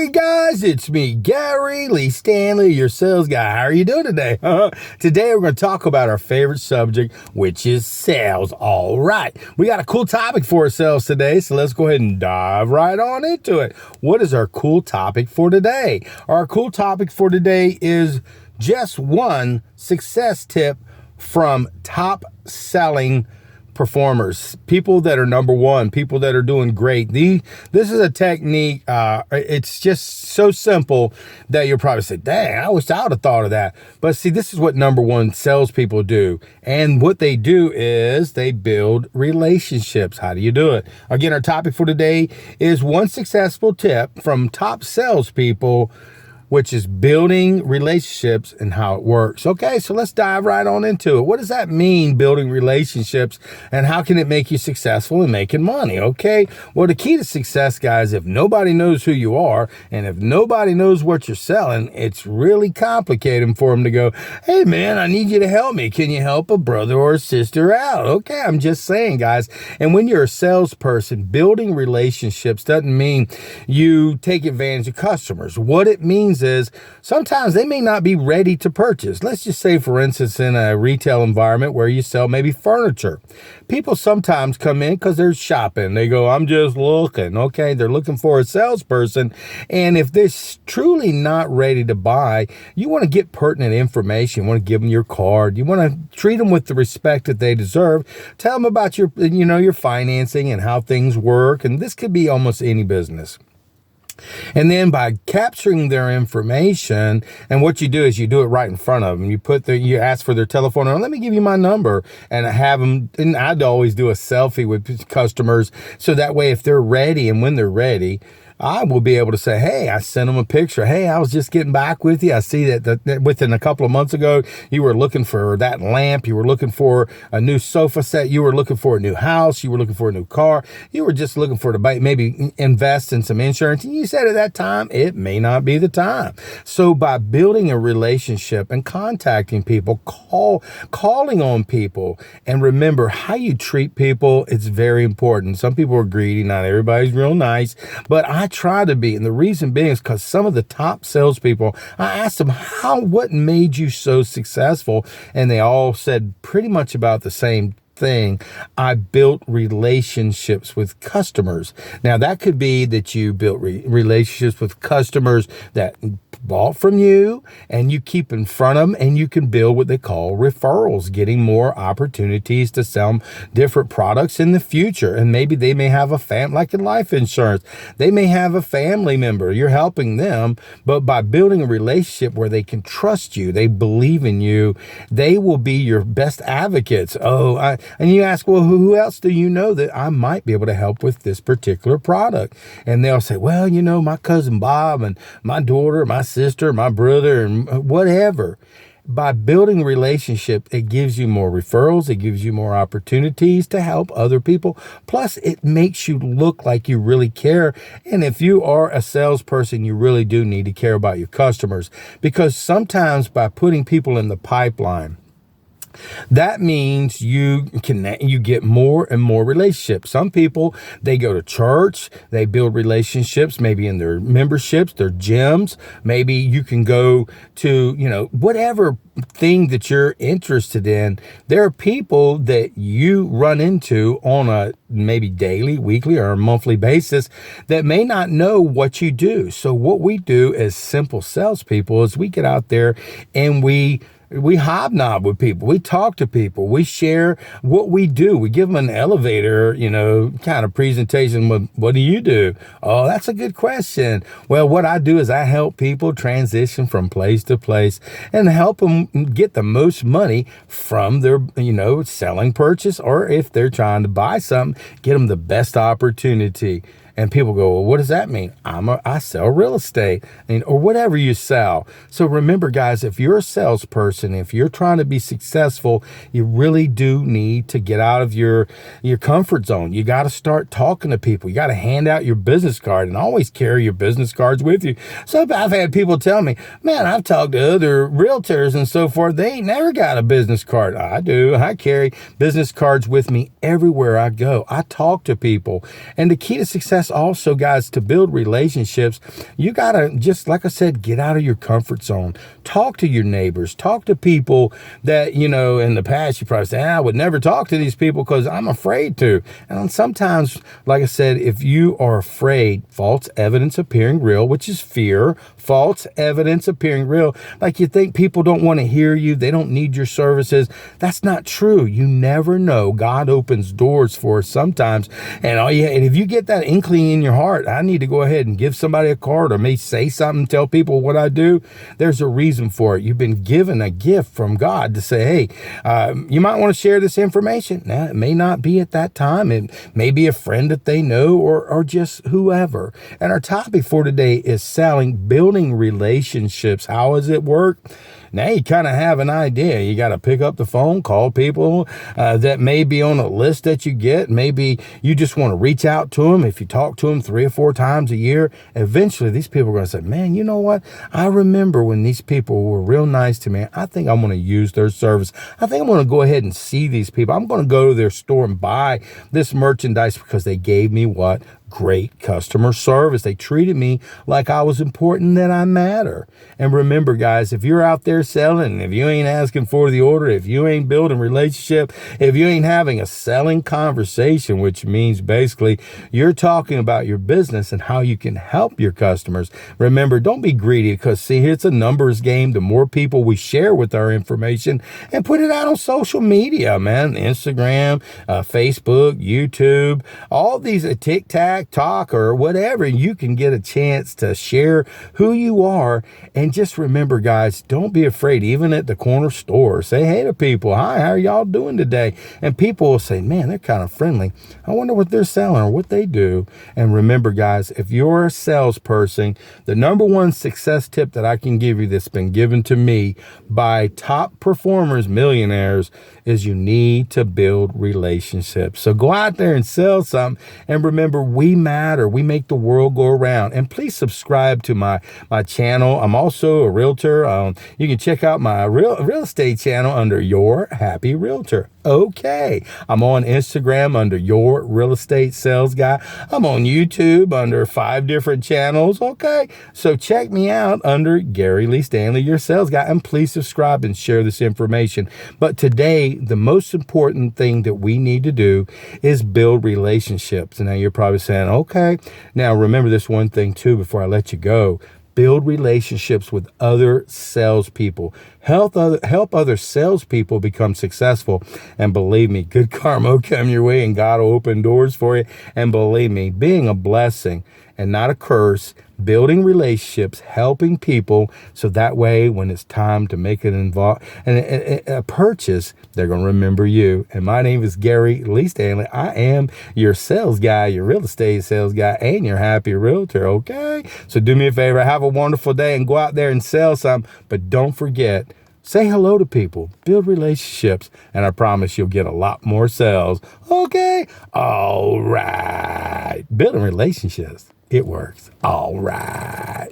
Hey guys, it's me, Gary Lee Stanley, your sales guy. How are you doing today? Today we're going to talk about our favorite subject, which is sales. All right, we got a cool topic for ourselves today, so let's go ahead and dive right on into it. What is our cool topic for today? Our cool topic for today is just one success tip from top selling performers, people that are number one, people that are doing great. This is a technique. It's just so simple that you'll probably say, dang, I wish I would have thought of that. But see, this is what number one salespeople do. And what they do is they build relationships. How do you do it? Again, our topic for today is one successful tip from top salespeople, which is building relationships and how it works. Okay, so let's dive right on into it. What does that mean, building relationships, and how can it make you successful in making money? Okay, well, the key to success, guys, if nobody knows who you are and if nobody knows what you're selling, it's really complicated for them to go, hey, man, I need you to help me. Can you help a brother or a sister out? Okay, I'm just saying, guys. And when you're a salesperson, building relationships doesn't mean you take advantage of customers. What it means is sometimes they may not be ready to purchase. Let's just say, for instance, in a retail environment where you sell maybe furniture. People sometimes come in because they're shopping. They go, I'm just looking. Okay, they're looking for a salesperson. And if they're truly not ready to buy, you want to get pertinent information. You want to give them your card. You want to treat them with the respect that they deserve. Tell them about your financing and how things work. And this could be almost any business. And then by capturing their information, and what you do is you do it right in front of them. You ask for their telephone number. Let me give you my number, and have them. And I'd always do a selfie with customers, so that way if they're ready and when they're ready, I will be able to say, hey, I sent them a picture. Hey, I was just getting back with you. I see that within a couple of months ago, you were looking for that lamp. You were looking for a new sofa set. You were looking for a new house. You were looking for a new car. You were just looking for to maybe invest in some insurance. And you said at that time, it may not be the time. So by building a relationship and contacting people, calling on people, and remember how you treat people, it's very important. Some people are greedy. Not everybody's real nice, but I try to be. And the reason being is because some of the top salespeople, I asked them, what made you so successful? And they all said pretty much about the same thing. I built relationships with customers. Now that could be that you built relationships with customers that bought from you, and you keep in front of them, and you can build what they call referrals, getting more opportunities to sell different products in the future. And maybe they may have a family, like in life insurance, they may have a family member. You're helping them, but by building a relationship where they can trust you, they believe in you, they will be your best advocates. And you ask, well, who else do you know that I might be able to help with this particular product? And they'll say, well, my cousin Bob and my daughter, my sister, my brother, and whatever. By building a relationship, it gives you more referrals. It gives you more opportunities to help other people. Plus, it makes you look like you really care. And if you are a salesperson, you really do need to care about your customers, because sometimes by putting people in the pipeline, that means you get more and more relationships. Some people, they go to church, they build relationships, maybe in their memberships, their gyms. Maybe you can go to, whatever thing that you're interested in. There are people that you run into on a maybe daily, weekly, or a monthly basis that may not know what you do. So what we do as simple salespeople is we get out there and we hobnob with people. We talk to people. We share what we do. We give them an elevator, kind of presentation with, what do you do? Oh, that's a good question. Well, what I do is I help people transition from place to place and help them get the most money from their, selling purchase, or if they're trying to buy something, get them the best opportunity. And people go, well, what does that mean? I sell real estate, or whatever you sell. So remember, guys, if you're a salesperson, if you're trying to be successful, you really do need to get out of your comfort zone. You got to start talking to people. You got to hand out your business card, and always carry your business cards with you. So I've had people tell me, man, I've talked to other realtors and so forth. They ain't never got a business card. I do. I carry business cards with me everywhere I go. I talk to people. And the key to success that's also, guys, to build relationships, you got to, just like I said, get out of your comfort zone. Talk to your neighbors. Talk to people that, in the past, you probably say, I would never talk to these people because I'm afraid to. And sometimes, like I said, if you are afraid, false evidence appearing real, which is fear, false evidence appearing real, like you think people don't want to hear you, they don't need your services. That's not true. You never know. God opens doors for us sometimes. And if you get that inkling in your heart, I need to go ahead and give somebody a card or may say something, tell people what I do, there's a reason for it. You've been given a gift from God to say, hey, you might want to share this information. Now, it may not be at that time. It may be a friend that they know or just whoever. And our topic for today is building relationships. How does it work? Now you kind of have an idea. You got to pick up the phone, call people that may be on a list that you get. Maybe you just want to reach out to them. If you talk to them 3 or 4 times a year, eventually these people are going to say, man, you know what? I remember when these people were real nice to me. I think I'm going to use their service. I think I'm going to go ahead and see these people. I'm going to go to their store and buy this merchandise because they gave me what? Great customer service. They treated me like I was important, that I matter. And remember, guys, if you're out there selling, if you ain't asking for the order, if you ain't building relationship, if you ain't having a selling conversation, which means basically you're talking about your business and how you can help your customers. Remember, don't be greedy, because see, it's a numbers game. The more people we share with our information and put it out on social media, man, Instagram, Facebook, YouTube, all these TikTok, or whatever, you can get a chance to share who you are. And just remember, guys, don't be afraid. Even at the corner store, say hey to people. Hi, how are y'all doing today? And people will say, man, they're kind of friendly. I wonder what they're selling or what they do. And remember, guys, if you're a salesperson, the number one success tip that I can give you that's been given to me by top performers, millionaires, is you need to build relationships. So go out there and sell something. And remember, we matter. We make the world go around. And please subscribe to my channel. I'm also a realtor. You can check out my real estate channel under Your Happy Realtor. Okay. I'm on Instagram under Your Real Estate Sales Guy. I'm on YouTube under 5 different channels. Okay. So check me out under Gary Lee Stanley, Your Sales Guy, and please subscribe and share this information. But today, the most important thing that we need to do is build relationships. And now you're probably saying, okay. Now remember this one thing too, before I let you go. Build relationships with other salespeople. Help other salespeople become successful. And believe me, good karma will come your way and God will open doors for you. And believe me, being a blessing and not a curse, building relationships, helping people, so that way when it's time to make a purchase, they're going to remember you. And my name is Gary Lee Stanley. I am your sales guy, your real estate sales guy, and your happy realtor, okay? So do me a favor, have a wonderful day and go out there and sell something. But don't forget, say hello to people, build relationships, and I promise you'll get a lot more sales. Okay? All right. Building relationships, it works. All right.